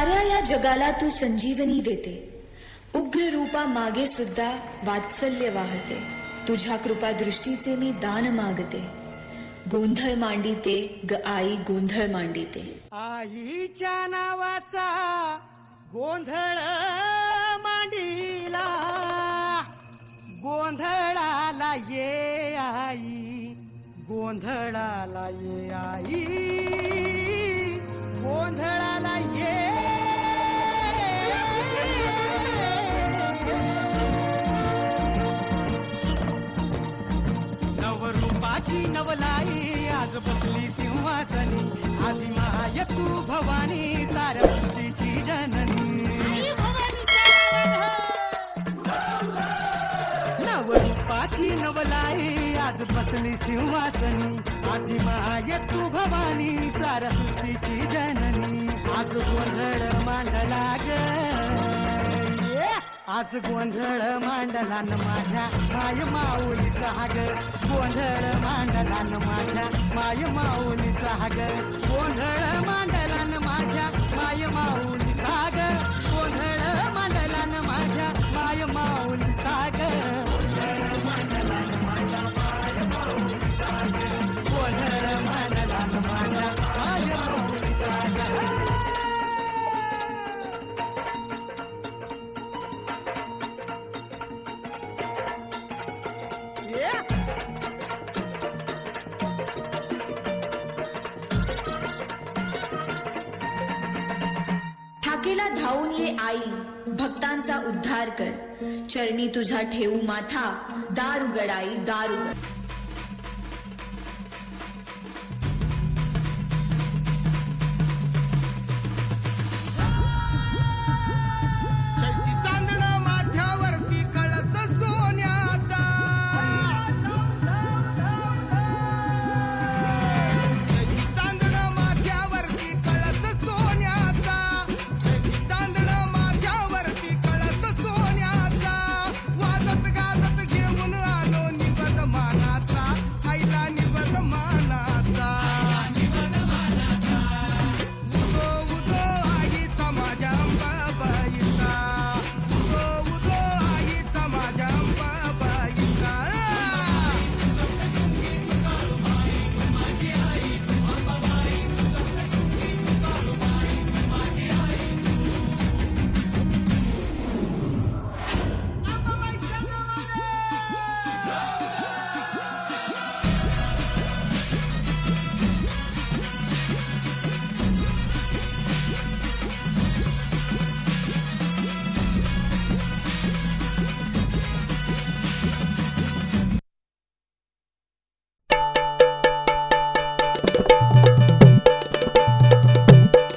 साऱ्या या जगाला तू संजीवनी देते, उग्र रूपा मागे सुद्धा वात्सल्य वाहते. तुझ्या कृपा दृष्टीचे मी दान मागते. गोंधळ मांडिते ग आई, गोंधळ मांडिते. आईच्या नावाचा गोंधळ मांडिला, गोंधळाला ये आई, गोंधळाला ये आई, गोंधळाला ये. नवरूपाची नवलाई आज बसली सिंहासनी, आधी माय तू भवानी साऱ्या सृष्टीची जननी. नवरूपाची नवलाई आज बसली सिंहासनी, आधी माय तू भवानी साऱ्या सृष्टीची जननी. आज गोंधळ मांडला ग, आज गोंधळ मांडला न माझ्या माय माऊलीचा ग, गोंधळ मांडला न माझ्या माय माऊलीचा ग, गोंधळ मांडला न माझ्या माय माऊलीचा ग, गोंधळ मांडला न माझ्या माय माऊलीचा ग, गोंधळ मांडला न माझ्या माय माऊलीचा ग, गोंधळ मांडला न माझ्या माय माऊलीचा ग. ठाकेला धावून ये आई, भक्तांचा उद्धार कर. चरणी तुझा ठेवू माथा, दार उघड आई, दार उघड.